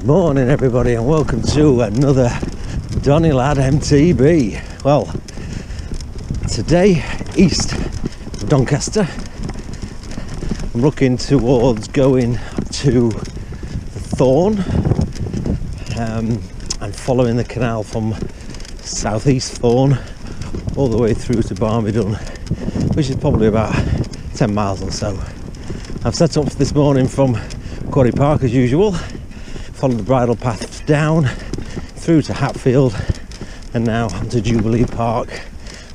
Good morning everybody and welcome to another Donny Lad MTB. Well, today east of Doncaster, I'm looking towards going to Thorne and following the canal from southeast Thorne all the way through to Barnby Dun, which is probably about 10 miles or so. I've set off this morning from Quarry Park as usual, followed the bridle path down through to Hatfield and now onto Jubilee Park,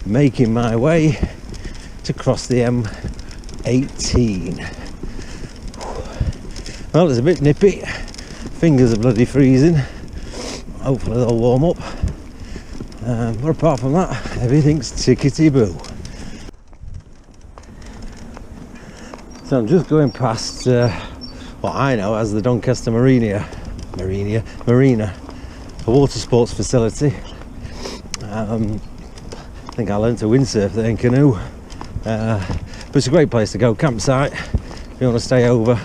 making my way to cross the M18. Well, it's a bit nippy, fingers are bloody freezing, hopefully they'll warm up, but apart from that everything's tickety-boo. So I'm just going past what I know as the Doncaster Marina, a water sports facility. I think I learned to windsurf there in canoe, but it's a great place to go, campsite if you want to stay over,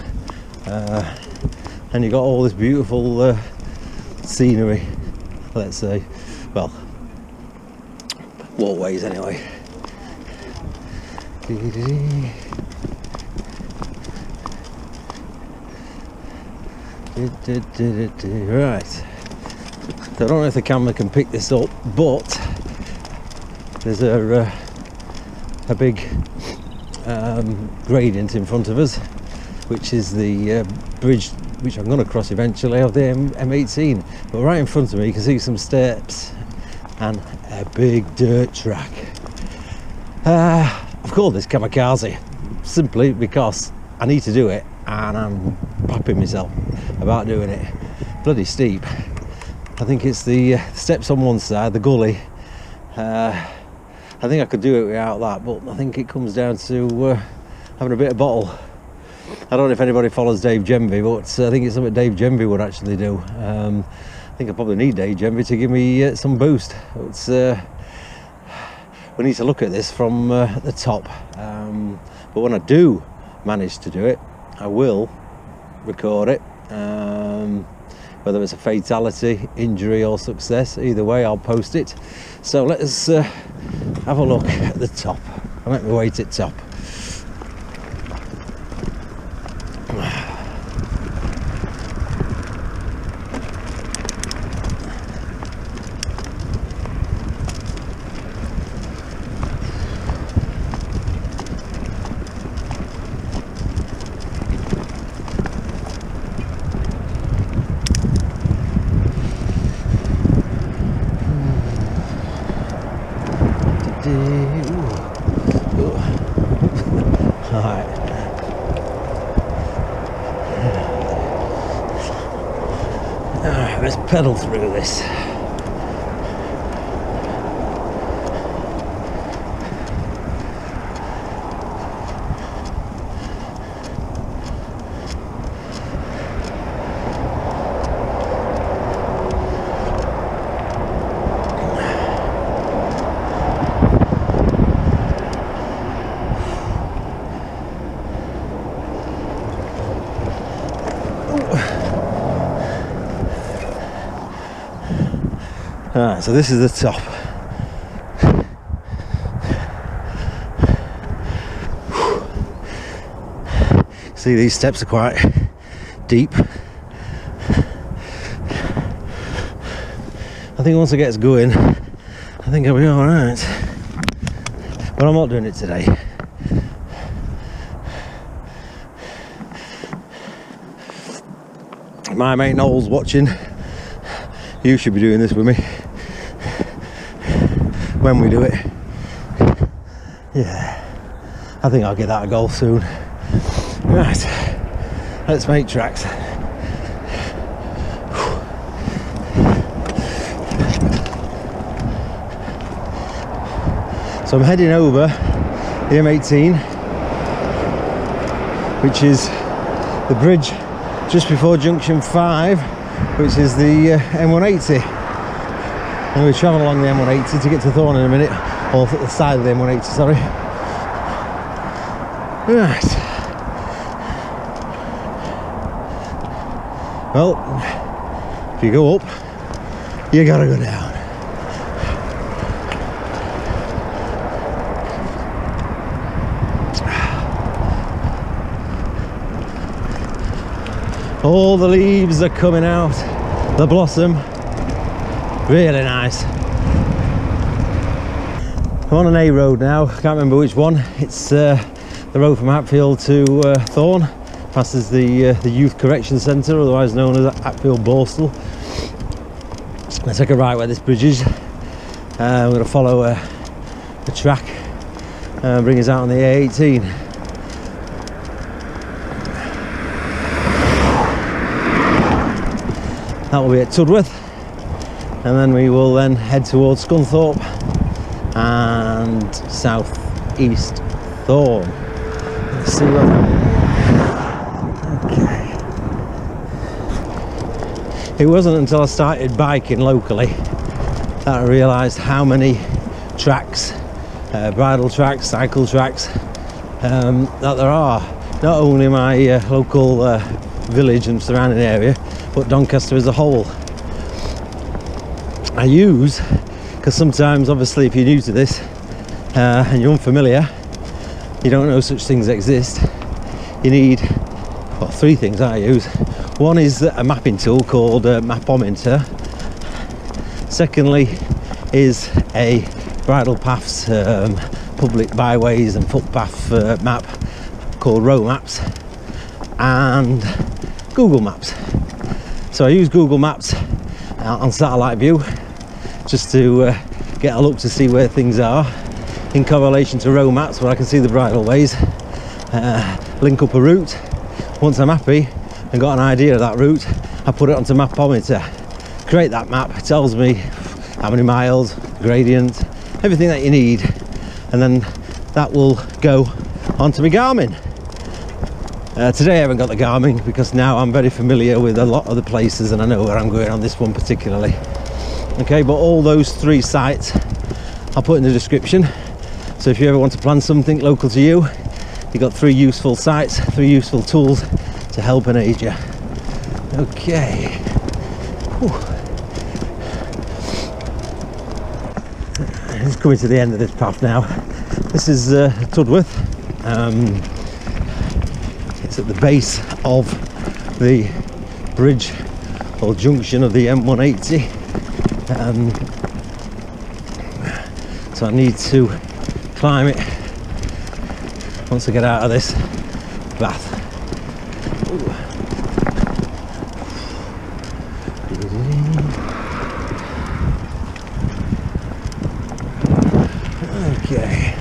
and you got all this beautiful scenery, let's say, well, walkways anyway. Right, so I don't know if the camera can pick this up, but there's a big gradient in front of us, which is the bridge which I'm going to cross eventually of the M18, but right in front of me you can see some steps and a big dirt track. I've called this kamikaze simply because I need to do it and I'm papping myself about doing it. Bloody steep. I think it's the steps on one side, the gully. I think I could do it without that, but I think it comes down to having a bit of bottle. I don't know if anybody follows Dave Gemby, but I think it's something Dave Gemby would actually do. I think I probably need Dave Gemby to give me some boost. It's, we need to look at this from the top, but when I do manage to do it, I will record it, whether it's a fatality, injury or success. Either way I'll post it. So let's have a look at the top. I'll make my way to the top. Alright, let's pedal through this. Alright, so this is the top. See, these steps are quite deep. I think once it gets going, I think I'll be alright. But I'm not doing it today. My mate Noel's watching. You should be doing this with me when we do it. Yeah, I think I'll get that a goal soon. Right, let's make tracks. So I'm heading over the M18, which is the bridge just before junction 5, which is the M180. And we travel along the M180 to get to Thorne in a minute, or the side of the M180, sorry. Right. Well, If you go up, you gotta go down. All the leaves are coming out, the blossom, really nice. I'm on an A road now, I can't remember which one. It's the road from Hatfield to Thorne, passes the Youth Correction Centre, otherwise known as Hatfield Borstal. I take a right where this bridge is. We're going to follow a track and bring us out on the A18. That will be at Tudworth, and then we will then head towards Scunthorpe and south east Thorne. Let's see what. Okay. It wasn't until I started biking locally that I realised how many tracks, bridle tracks, cycle tracks, that there are. Not only my local village and surrounding area, but Doncaster as a whole. I use, because sometimes obviously if you're new to this and you're unfamiliar, you don't know such things exist, you need, well, three things I use. One is a mapping tool called Mapometer. Secondly is a bridle paths, public byways and footpath map called Road Maps, and Google Maps. So I use Google Maps on satellite view just to get a look to see where things are in correlation to road maps where I can see the bridle ways, link up a route. Once I'm happy and got an idea of that route, I put it onto Mapometer, create that map. It tells me how many miles, gradient, everything that you need, and then that will go onto my Garmin. Today I haven't got the Garmin because now I'm very familiar with a lot of the places and I know where I'm going on this one particularly. Okay, but all those three sites I'll put in the description, so if you ever want to plan something local to you, you've got three useful sites, three useful tools to help and aid you. Okay. Whew. It's coming to the end of this path now. This is Tudworth. It's at the base of the bridge or junction of the M180, so I need to climb it once I get out of this bath. Okay.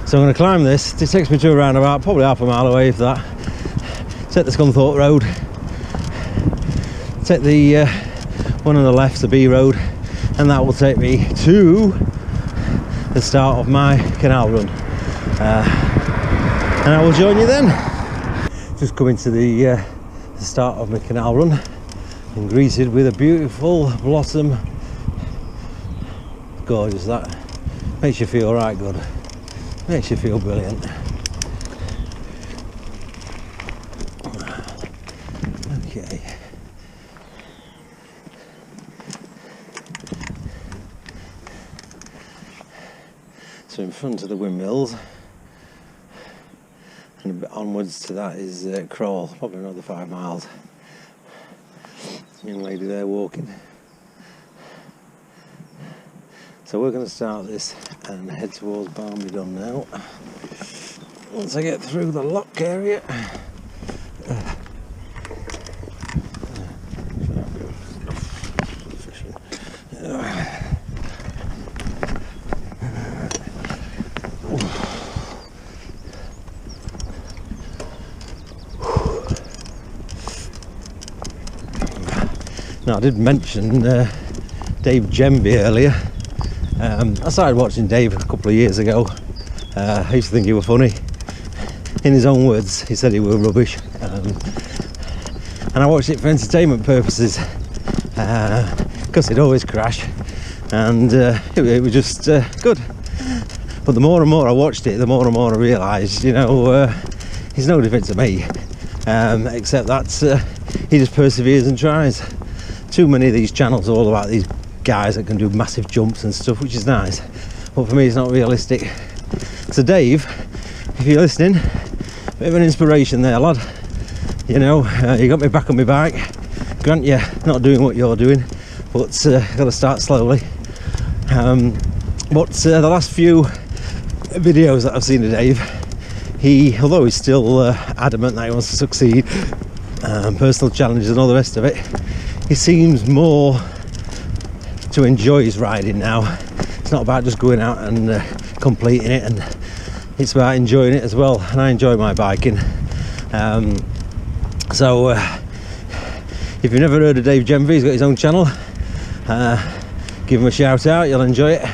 So I'm going to climb this. It takes me to around about probably half a mile away, if that. Take the Scunthorpe road, take the one on the left, the B road, and that will take me to the start of my canal run, and I will join you then. Just coming to the start of my canal run and greeted with a beautiful blossom. Gorgeous, that makes you feel right good. Makes you feel brilliant. Okay. So in front of the windmills, and a bit onwards to that is Crawl, probably another 5 miles. Young lady there walking. So we're going to start this and head towards Barnby Dun now. Once I get through the lock area. Now I did mention Dave Gemby earlier. I started watching Dave a couple of years ago. I used to think he was funny. In his own words, he said he was rubbish. And I watched it for entertainment purposes, because he'd always crash. And it was just good. But the more and more I watched it, the more and more I realised, you know, he's no different to me, except that he just perseveres and tries. Too many of these channels are all about these guys that can do massive jumps and stuff, which is nice, but for me it's not realistic. So Dave, if you're listening, a bit of an inspiration there, lad. You know, you got me back on my bike. Grant you not doing what you're doing, but got to start slowly. But the last few videos that I've seen of Dave, although he's still adamant that he wants to succeed, personal challenges and all the rest of it, he seems more to enjoy his riding now. It's not about just going out and completing it, and it's about enjoying it as well. And I enjoy my biking. So if you've never heard of Dave Genvy, he's got his own channel. Give him a shout out, you'll enjoy it.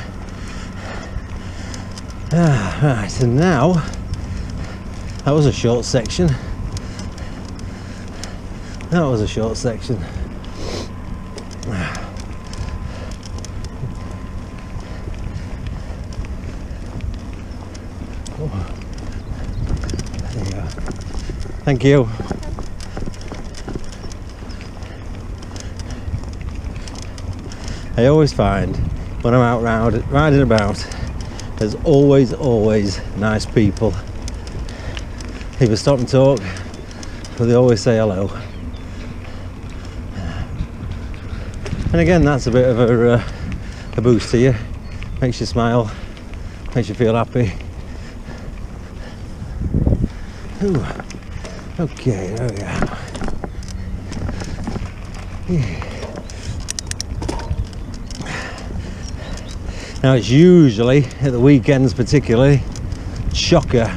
Right, and now that was a short section. That was a short section. There you go. Thank you. I always find when I'm out riding about, there's always nice people. People stop and talk, but they always say hello. And again, that's a bit of a boost to you. Makes you smile, makes you feel happy. Ooh. Okay, there we go. Yeah. Now it's usually, at the weekends particularly, shocker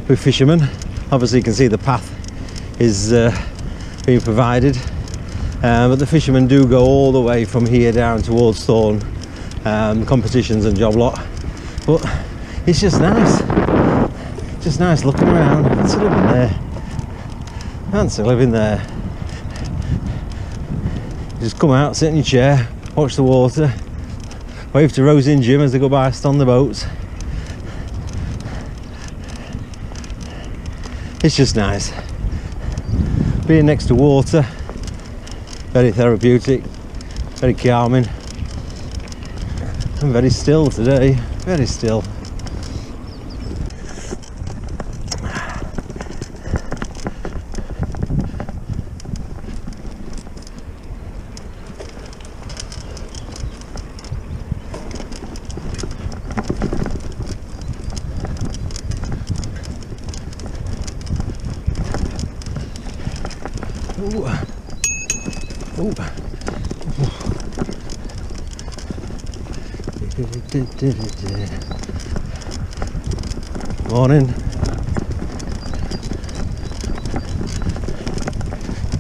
with fishermen. Obviously you can see the path is being provided, but the fishermen do go all the way from here down towards Thorne, competitions and job lot. But it's just nice looking around. Fancy living there. Fancy living there. You just come out, sit in your chair, watch the water, wave to Rosie and Jim as they go past on the boats. It's just nice. Being next to water, very therapeutic, very calming, and very still today, very still. Ooh. Ooh. Morning.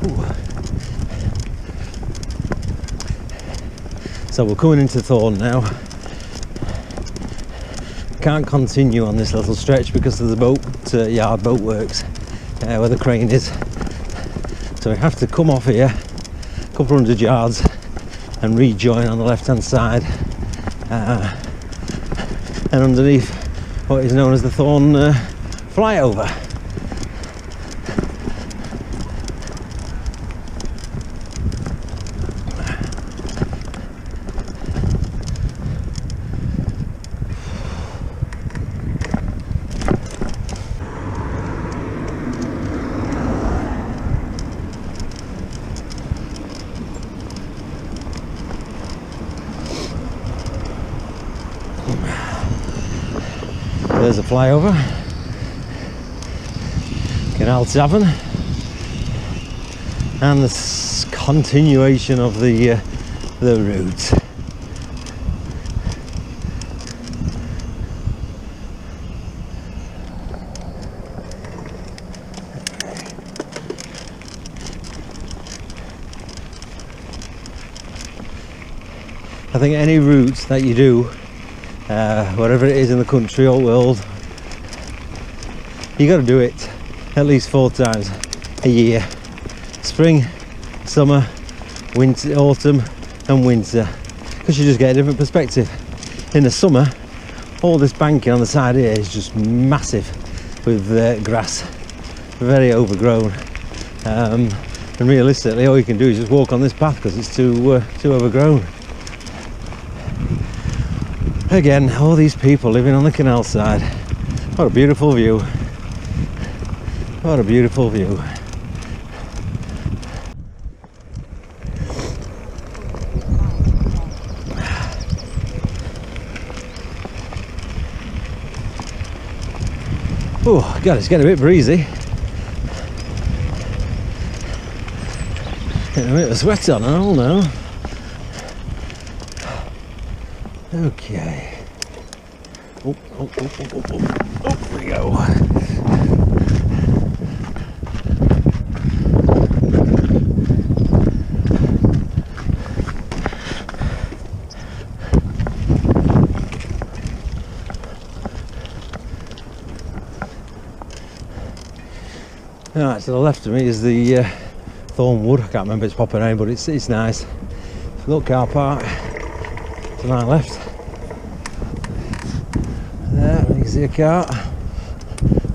Ooh. So we're coming into Thorne now. Can't continue on this little stretch because of the boat yard boat works where the crane is. So we have to come off here a couple hundred yards and rejoin on the left hand side and underneath what is known as the Thorne flyover. There's a flyover, Canal Tavern, and the continuation of the route. I think any route that you do, wherever it is in the country or world, you got to do it at least 4 times a year: spring, summer, winter, autumn and winter, because you just get a different perspective. In the summer, all this banking on the side here is just massive with grass, very overgrown. And realistically, all you can do is just walk on this path because it's too overgrown. Again, all these people living on the canal side. What a beautiful view. What a beautiful view. Oh God, it's getting a bit breezy. Getting a bit of sweat on and all now. Okay. Oh, there we go. Right, to the left of me is the Thorne Wood. I can't remember its proper name, but it's nice. Little car park to my left. There, you can see a car.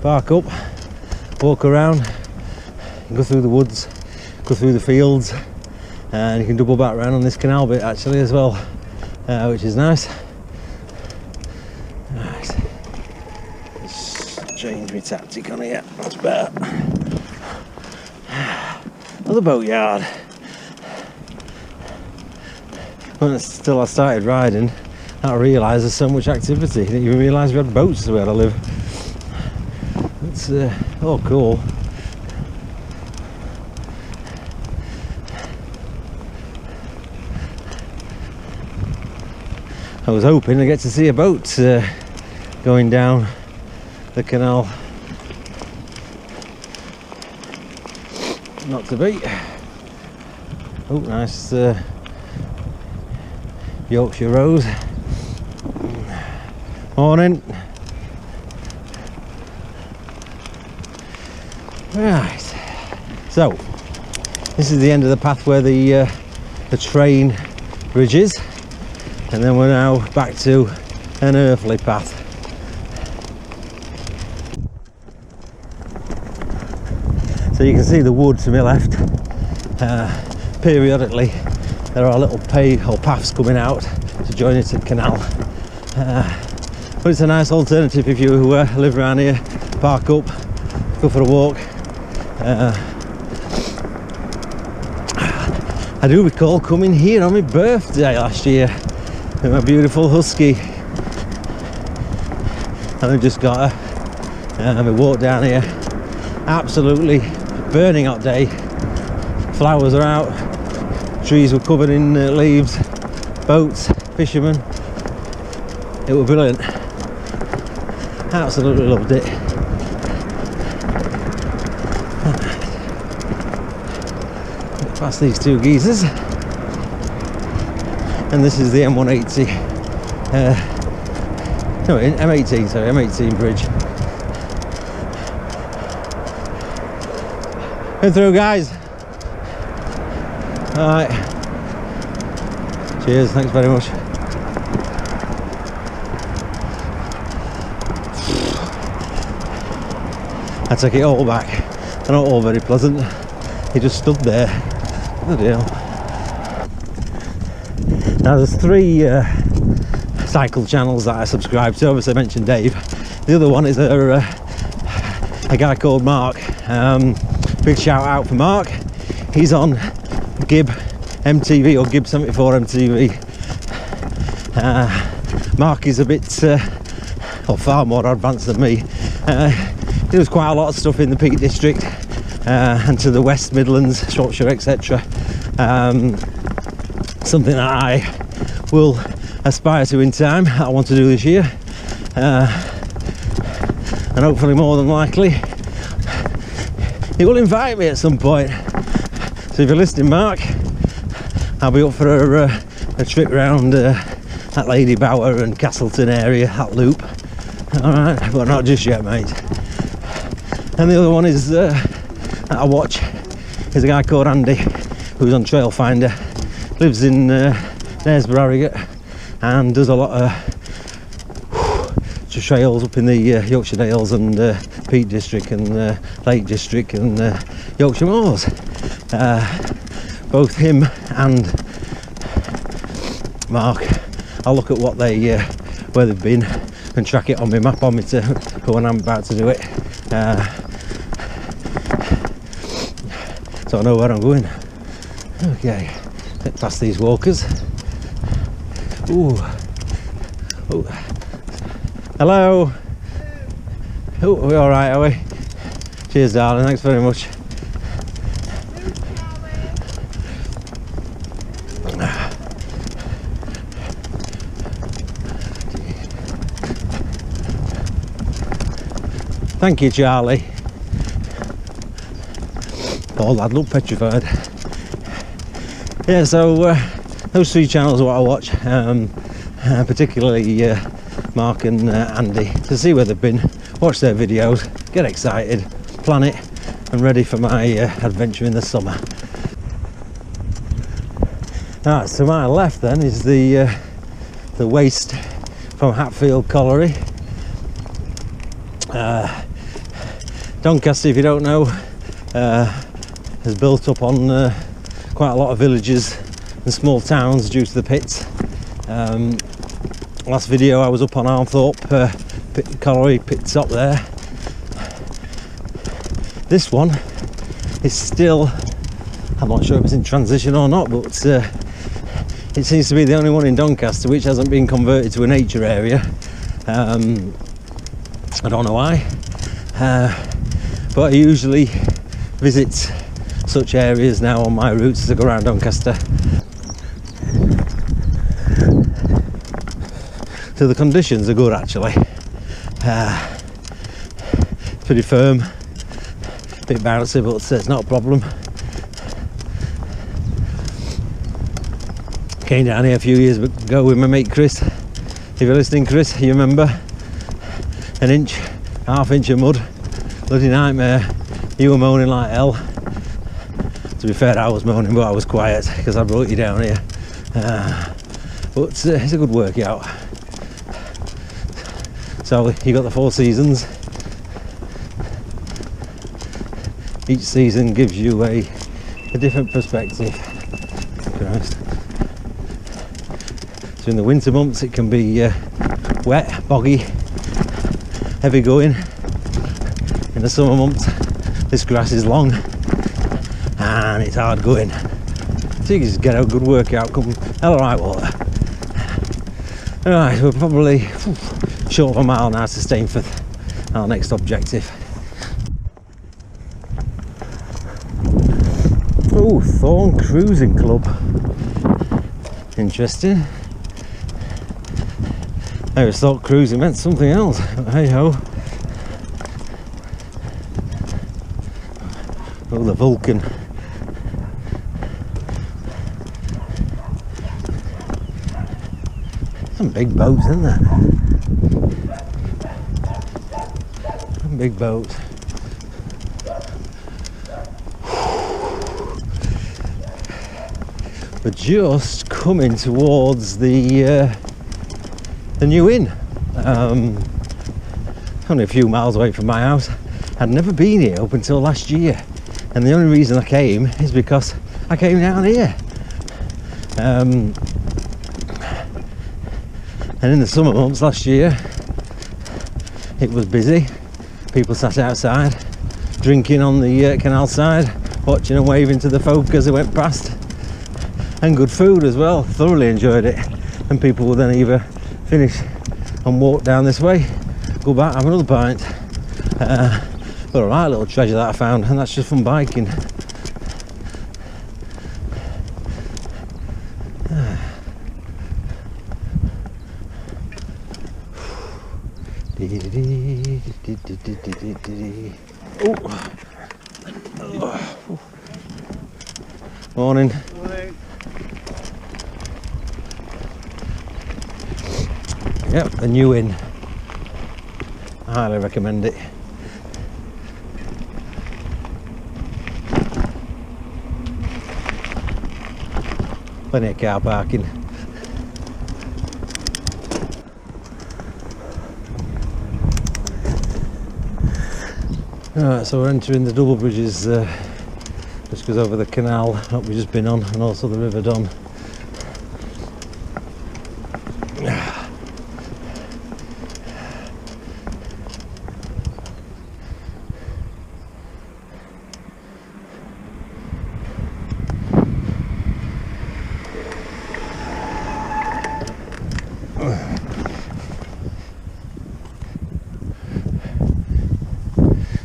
Park up, walk around, go through the woods, go through the fields, and you can double back around on this canal bit actually as well, which is nice. Right, let's change my tactic on here. That's better. Another boatyard. When I started riding, I realised there's so much activity. I didn't even realise we had boats where I live. It's all cool. I was hoping to get to see a boat going down the canal. Not to be. Oh, nice Yorkshire Rose. Morning. Right. So, this is the end of the path where the train bridge is, and then we're now back to an earthly path. So you can see the wood to my left. Periodically there are little paths coming out to join into the canal. But it's a nice alternative if you live around here, park up, go for a walk. I do recall coming here on my birthday last year with my beautiful husky. And I've just got a walk down here. Absolutely burning hot day. Flowers are out, trees were covered in leaves, boats, fishermen. It was brilliant. Absolutely loved it. Past these two geezers, and this is the M180. No, M18. Sorry, M18 bridge. Go through, guys. All right. Cheers. Thanks very much. I took it all back. They're not all very pleasant. He just stood there. Bloody hell. Now there's three cycle channels that I subscribe to. Obviously I mentioned Dave. The other one is a guy called Mark. Big shout out for Mark. He's on Gib MTV or Gib 74 MTV. Mark is a bit or far more advanced than me. He does quite a lot of stuff in the Peak District and to the West Midlands, Shropshire, etc. Something that I will aspire to in time. I want to do this year, and hopefully more than likely he will invite me at some point. So if you're listening, Mark, I'll be up for a trip round that Lady Bower and Castleton area, that loop. Alright, but not just yet, mate. And the other one is that I watch is a guy called Andy, who's on Trail Finder, lives in Knaresborough, Harrogate, and does a lot of lots of trails up in the Yorkshire Dales and Peak District and Lake District and Yorkshire Moors. Both him and Mark, I'll look at what they where they've been and track it on my map on me to for when I'm about to do it, so I know where I'm going. Okay, get past these walkers. Ooh. Ooh. Hello. Oh, are we all right, are we? Cheers, darling. Thanks very much. Thank you, Charlie. Oh, lad, look petrified. Yeah, so those three channels are what I watch, particularly Mark and Andy, to see where they've been, watch their videos, get excited, plan it, and ready for my adventure in the summer. Right, to my left then is the waste from Hatfield colliery. Doncaster, if you don't know, is built up on quite a lot of villages and small towns due to the pits. Last video I was up on Armthorpe colliery pit stop there. This one is still, I'm not sure if it's in transition or not, but it seems to be the only one in Doncaster which hasn't been converted to a nature area. I don't know why, but I usually visit such areas now on my routes as I go around Doncaster. So the conditions are good actually. It's pretty firm, a bit bouncy, but it's not a problem. Came down here a few years ago with my mate Chris. If you're listening, Chris, you remember? An inch, half inch of mud, bloody nightmare. You were moaning like hell. To be fair, I was moaning, but I was quiet because I brought you down here. But it's a good workout. So you got the 4 seasons. Each season gives you a different perspective. Christ. So in the winter months it can be wet, boggy, heavy going. In the summer months this grass is long and it's hard going. So you can just get a good workout, come hell alright water. Alright, we're probably short of a mile now to Stainforth, our next objective. Oh, Thorne Cruising Club. Interesting. I always thought cruising meant something else, but hey ho. Oh, the Vulcan. Some big boats, isn't there? Some big boats. We're just coming towards the new inn. Only a few miles away from my house. I'd never been here up until last year, and the only reason I came is because I came down here. And in the summer months last year it was busy. People sat outside drinking on the canal side, watching and waving to the folk as they went past, and good food as well. Thoroughly enjoyed it. And people would then either finish and walk down this way, go back, have another pint. But a right little treasure that I found, and that's just from biking. Oh. Morning. Morning. Yep, the new inn. I highly recommend it. Plenty of car parking. Right, so we're entering the double bridges, which goes over the canal that we've just been on, and also the River Dun.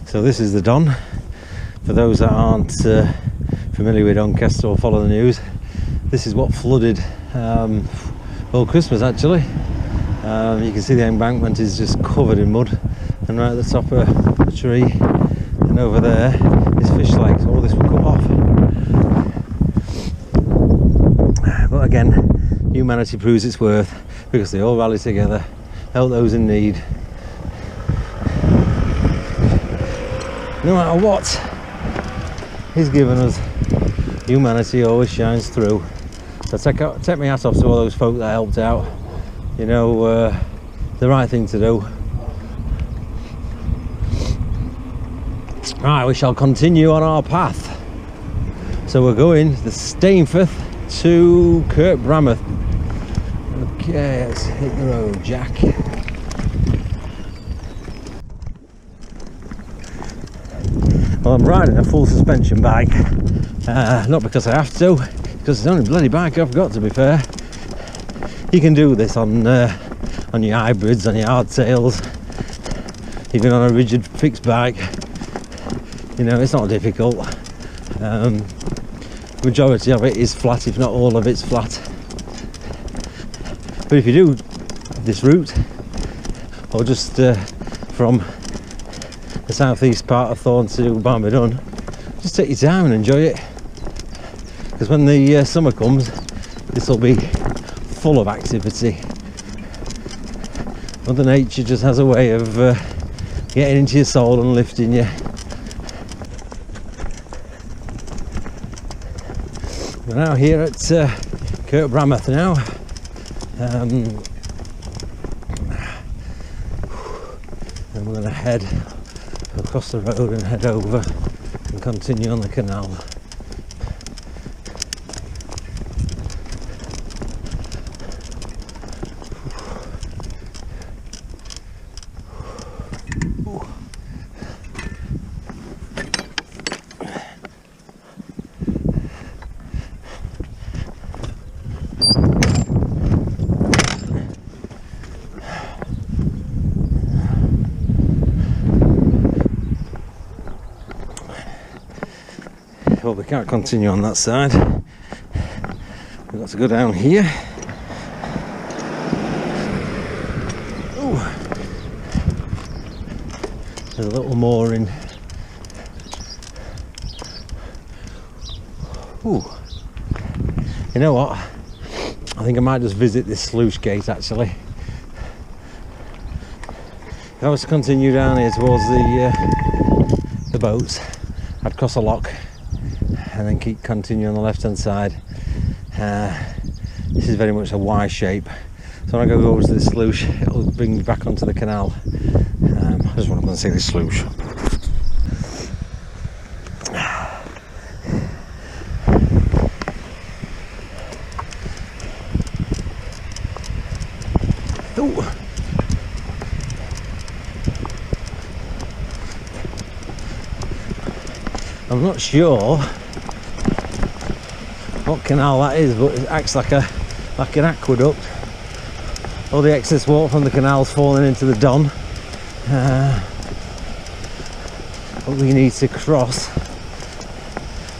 So this is the Dun. For those that aren't familiar with Doncaster or follow the news, this is what flooded well, Christmas actually. You can see the embankment is just covered in mud, and right at the top of the tree and over there is fish lakes. All this will come off. But again, humanity proves its worth because they all rally together, help those in need. No matter what he's given us, humanity always shines through. So take my hat off to all those folk that helped out. You know, the right thing to do. Right, we shall continue on our path. So we're going the Stainforth to Kirk Brameth. Okay, let's hit the road, Jack. Well, I'm riding a full suspension bike, not because I have to, because it's the only bloody bike I've got, to be fair. You can do this on your hybrids, on your hardtails, even on a rigid fixed bike. You know, it's not difficult. Majority of it is flat, if not all of it's flat. But if you do this route, or just from the southeast part of Thorne to Barnby Dun, just take your time and enjoy it, because when the summer comes, this will be full of activity. Mother Nature just has a way of getting into your soul and lifting you. We're now here at Kirk Brameth now. And we're going to head across the road and head over and continue on the canal. Well, we can't continue on that side. We've got to go down here. Ooh. There's a little mooring. Ooh. You know what? I think I might just visit this sluice gate actually. If I was to continue down here towards the boats, I'd cross a lock and then keep continuing on the left hand side. This is very much a Y shape, so when I go over to the sluice, it'll bring me back onto the canal. I just want to go and see this sluice. Ooh. I'm not sure what canal that is, but it acts like an aqueduct. All the excess water from the canal's falling into the Dun. But we need to cross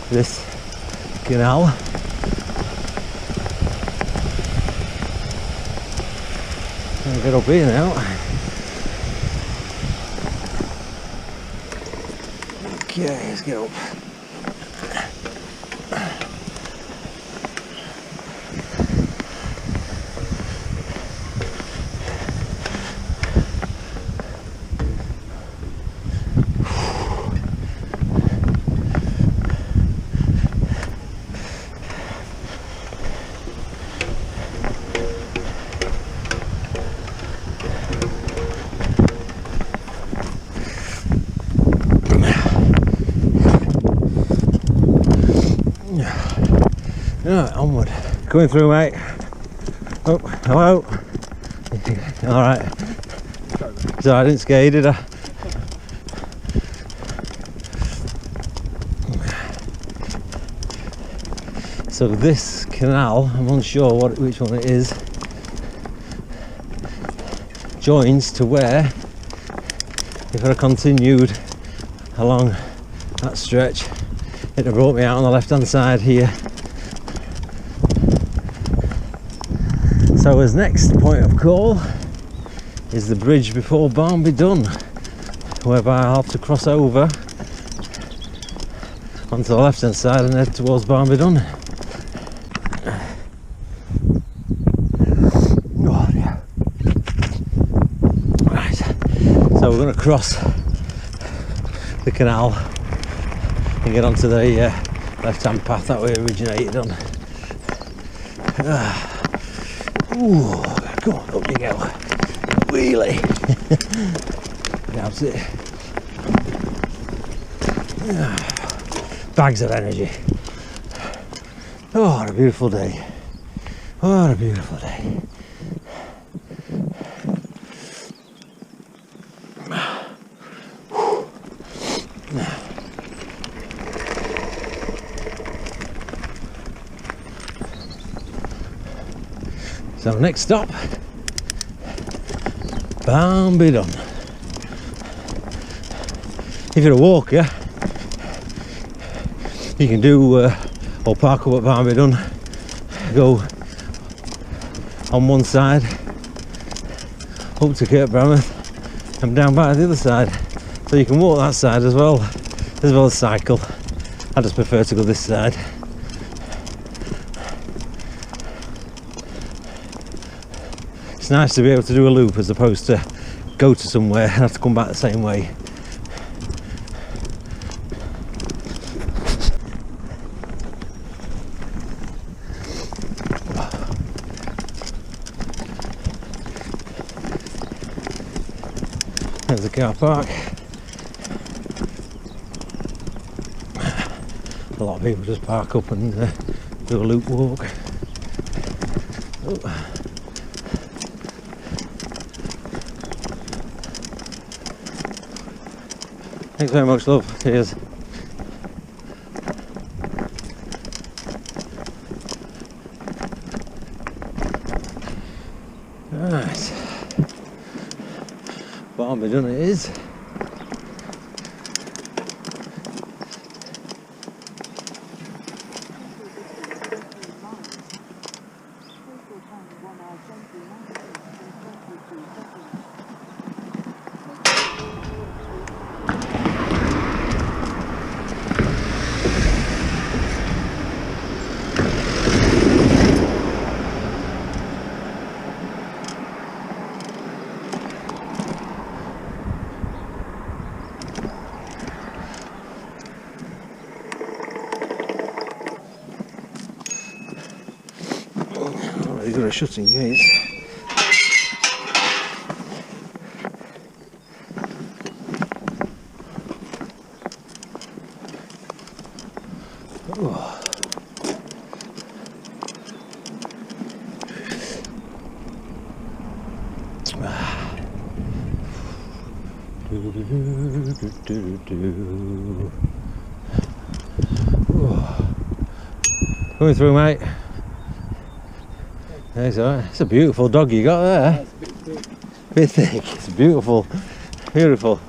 this canal. I'll get up here now. Okay, let's get up. Right, onward. Coming through, mate. Oh, hello. Alright. So I didn't scare you, did I? So this canal, I'm unsure which one it is, joins to where, if I continued along that stretch, it'd have brought me out on the left hand side here. So his next point of call is the bridge before Barnby Dun, whereby I'll have to cross over onto the left hand side and head towards Barnby Dun. Right, so we're going to cross the canal and get onto the left hand path that we originated on. Ooh, come on, up you go. Wheelie. That's it. Bags of energy. Oh, what a beautiful day. What a beautiful day. So next stop, Barnby Dun. If you're a walker, you can do or park up at Barnby Dun, go on one side up to Cape Brameth and down by the other side. So you can walk that side as well as cycle. I just prefer to go this side. It's nice to be able to do a loop as opposed to go to somewhere and have to come back the same way. There's the car park. A lot of people just park up and do a loop walk. Oh. Thanks very much, love. Cheers. Right. Barnby Dun it is. Already got a shutting gates. Oh. Coming through, mate. There's alright. It's a beautiful dog you got there. Bit thick. It's beautiful. Beautiful.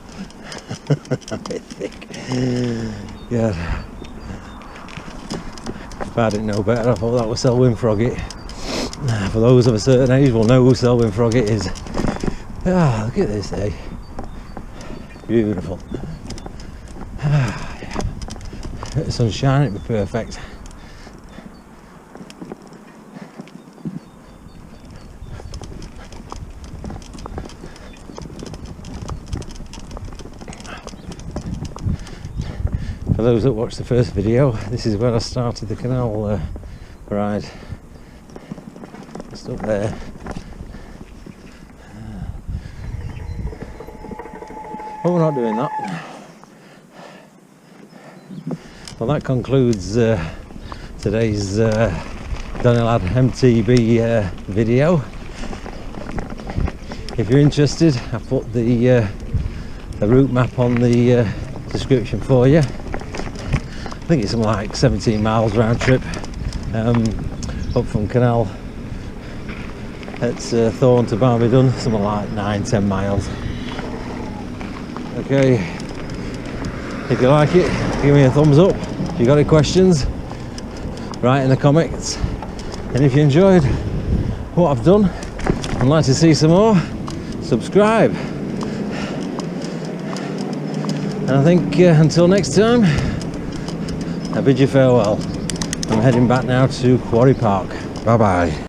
Bit thick. Yeah. If I didn't know better, I thought that was Selwyn Frogget. For those of a certain age will know who Selwyn Frogget is. Ah, look at this, eh? Beautiful. Ah, yeah. Let the sun shine, it'd be perfect. For those that watched the first video, this is where I started the canal ride. Just up there. But we're not doing that. Well, that concludes today's Doncaster MTB video. If you're interested, I put the route map on the description for you. I think it's something like 17 miles round trip up from Canal at Thorne to Barnby Dun, something like 9-10 miles. Okay, if you like it, give me a thumbs up. If you got any questions, write in the comments. And if you enjoyed what I've done and like to see some more, subscribe. And I think until next time, I bid you farewell. I'm heading back now to Quarry Park. Bye bye.